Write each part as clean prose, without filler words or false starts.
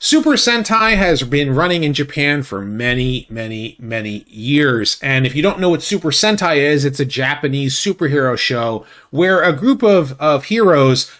Super Sentai has been running in Japan for many, many, many years. And if you don't know what Super Sentai is, it's a Japanese superhero show where a group of heroes,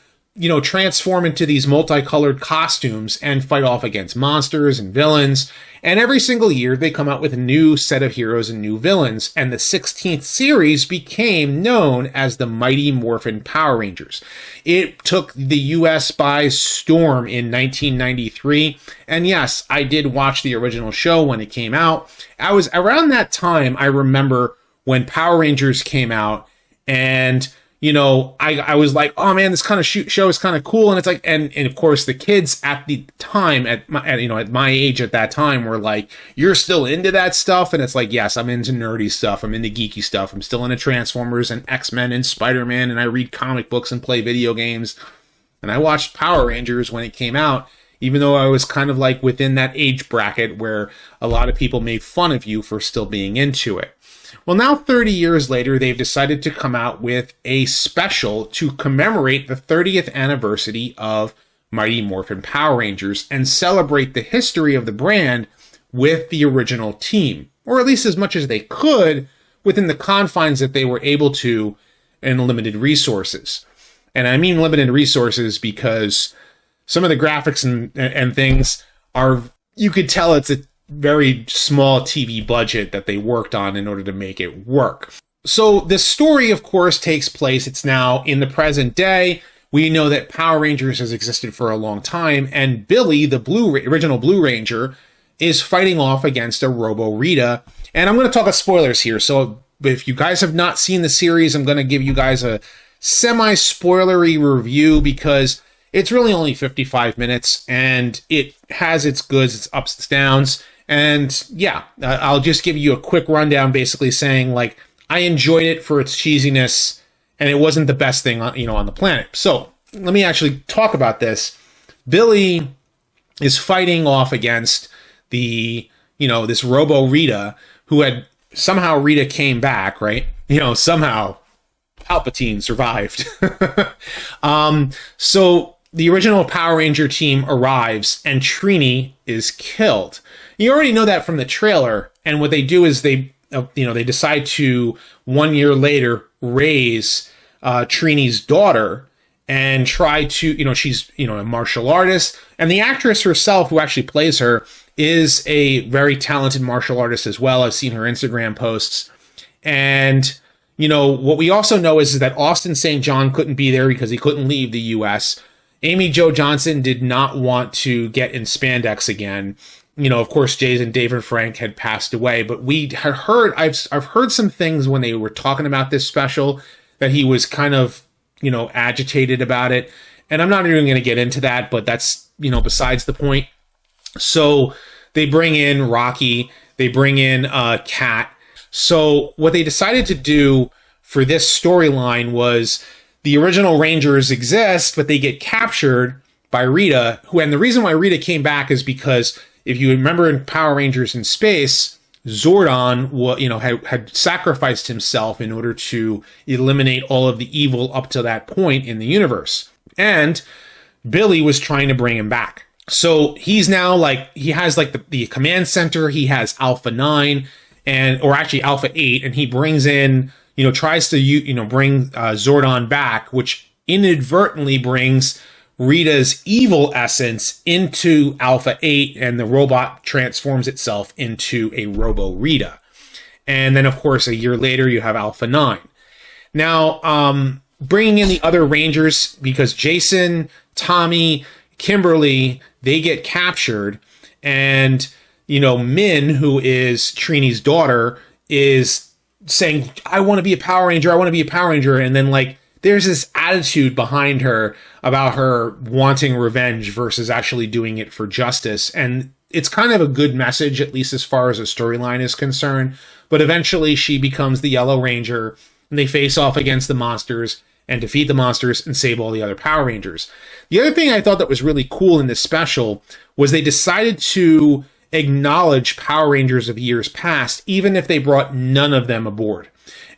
transform into these multicolored costumes and fight off against monsters and villains. And every single year, they come out with a new set of heroes and new villains. And the 16th series became known as the Mighty Morphin Power Rangers. It took the US by storm in 1993. And yes, I did watch the original show when it came out. I was around that time, I remember when Power Rangers came out, and I was like, oh man, this kind of show is kind of cool. And it's like, and of course the kids at the time, at my age at that time, were like, you're still into that stuff? And it's like, yes, I'm into nerdy stuff. I'm into geeky stuff. I'm still into Transformers and X-Men and Spider-Man. And I read comic books and play video games. And I watched Power Rangers when it came out, even though I was kind of like within that age bracket where a lot of people made fun of you for still being into it. Well, now 30 years later, they've decided to come out with a special to commemorate the 30th anniversary of Mighty Morphin Power Rangers and celebrate the history of the brand with the original team, or at least as much as they could within the confines that they were able to and limited resources. And I mean limited resources because some of the graphics and things are, you could tell it's a very small TV budget that they worked on in order to make it work. So the story, of course, takes place. It's now in the present day. We know that Power Rangers has existed for a long time, and Billy, the original Blue Ranger, is fighting off against a Robo Rita. And I'm going to talk about spoilers here. So if you guys have not seen the series, I'm going to give you guys a semi-spoilery review because it's really only 55 minutes, and it has its goods, its ups, its downs. And yeah, I'll just give you a quick rundown, basically saying, like, I enjoyed it for its cheesiness, and it wasn't the best thing on the planet. So let me actually talk about this. Billy is fighting off against this Robo Rita, who had somehow Rita came back, right? Somehow Palpatine survived. So the original Power Ranger team arrives, and Trini is killed. You already know that from the trailer, and what they do is they decide to 1 year later raise Trini's daughter and try to, she's a martial artist, and the actress herself who actually plays her is a very talented martial artist as well. I've seen her Instagram posts, and what we also know is that Austin St. John couldn't be there because he couldn't leave the U.S. Amy Jo Johnson did not want to get in spandex again. Of course, Jason David Frank had passed away, but we had heard, I've heard some things when they were talking about this special that he was kind of, agitated about it. And I'm not even going to get into that, but that's, besides the point. So they bring in Rocky, they bring in Kat. So what they decided to do for this storyline was the original Rangers exist, but they get captured by Rita, and the reason why Rita came back is because if you remember in Power Rangers in Space, Zordon had sacrificed himself in order to eliminate all of the evil up to that point in the universe. And Billy was trying to bring him back. So he's now he has the command center, he has Alpha 9, or actually Alpha 8, and he brings in, tries to, bring Zordon back, which inadvertently brings Rita's evil essence into Alpha 8, and the robot transforms itself into a Robo Rita. And then, of course, a year later, you have Alpha 9. Now, bringing in the other Rangers, because Jason, Tommy, Kimberly, they get captured, and, Min, who is Trini's daughter, is saying, I want to be a Power Ranger, I want to be a Power Ranger, and then, there's this attitude behind her about her wanting revenge versus actually doing it for justice. And it's kind of a good message, at least as far as the storyline is concerned. But eventually she becomes the Yellow Ranger, and they face off against the monsters and defeat the monsters and save all the other Power Rangers. The other thing I thought that was really cool in this special was they decided to acknowledge Power Rangers of years past, even if they brought none of them aboard.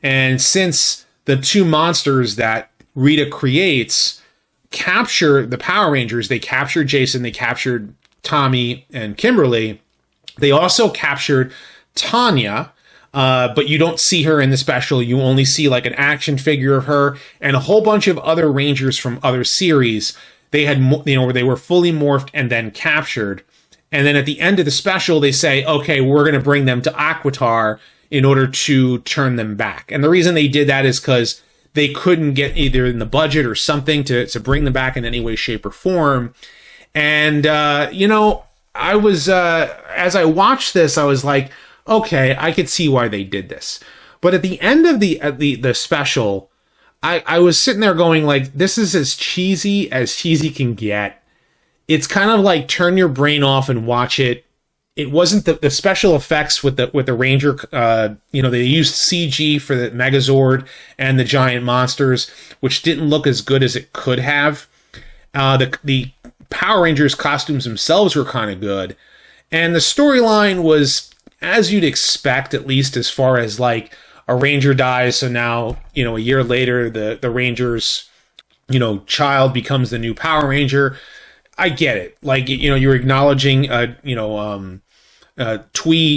And since the two monsters that Rita creates capture the Power Rangers, they captured Jason, they captured Tommy and Kimberly, they also captured Tanya, but you don't see her in the special. You only see like an action figure of her and a whole bunch of other Rangers from other series. They had, where they were fully morphed and then captured. And then at the end of the special, they say, okay, we're going to bring them to Aquitar in order to turn them back. And the reason they did that is because they couldn't get either in the budget or something to bring them back in any way, shape, or form. And, I was, as I watched this, I was like, okay, I could see why they did this. But at the end of the special, I was sitting there going like, this is as cheesy can get. It's kind of like turn your brain off and watch it. It wasn't the special effects with the Ranger, they used CG for the Megazord and the giant monsters, which didn't look as good as it could have. The Power Rangers costumes themselves were kind of good. And the storyline was as you'd expect, at least as far as like a Ranger dies. So now, a year later, the Ranger's, child becomes the new Power Ranger. I get it. Like, you're acknowledging, Twee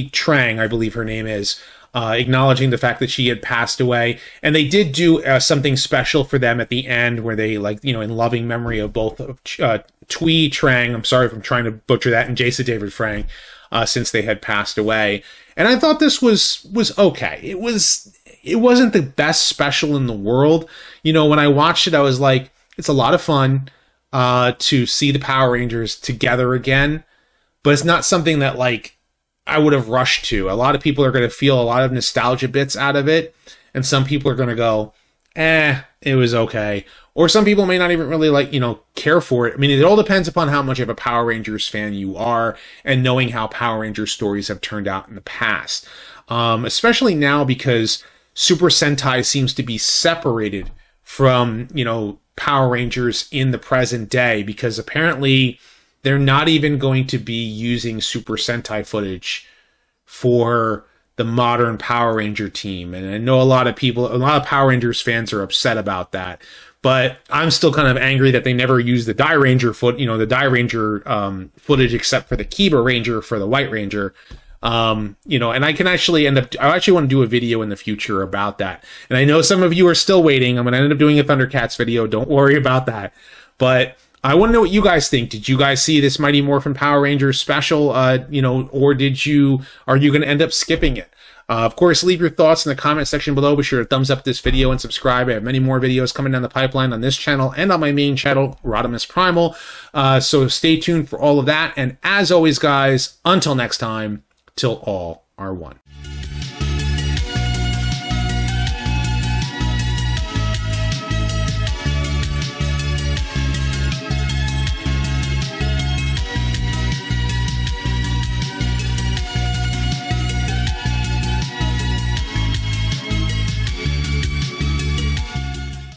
Trang, I believe her name is, acknowledging the fact that she had passed away. And they did do something special for them at the end where they, in loving memory of both Twee Trang, I'm sorry if I'm trying to butcher that, and Jason David Frang, since they had passed away. And I thought this was okay. It wasn't the best special in the world. When I watched it, I was like, it's a lot of fun to see the Power Rangers together again, but it's not something that I would have rushed to. A lot of people are going to feel a lot of nostalgia bits out of it, and some people are going to go, it was okay. Or some people may not even really care for it. I mean, it all depends upon how much of a Power Rangers fan you are and knowing how Power Rangers stories have turned out in the past. Especially now because Super Sentai seems to be separated from, Power Rangers in the present day, because apparently they're not even going to be using Super Sentai footage for the modern Power Ranger team. And I know a lot of Power Rangers fans are upset about that. But I'm still kind of angry that they never used the Die Ranger footage except for the Kiba Ranger for the White Ranger. And I can actually I actually want to do a video in the future about that. And I know some of you are still waiting. I'm going to end up doing a Thundercats video. Don't worry about that. But I want to know what you guys think. Did you guys see this Mighty Morphin Power Rangers special, or are you going to end up skipping it? Of course, leave your thoughts in the comment section below. Be sure to thumbs up this video and subscribe. I have many more videos coming down the pipeline on this channel and on my main channel, RodimusPrimal. So stay tuned for all of that. And as always, guys, until next time, till all are one.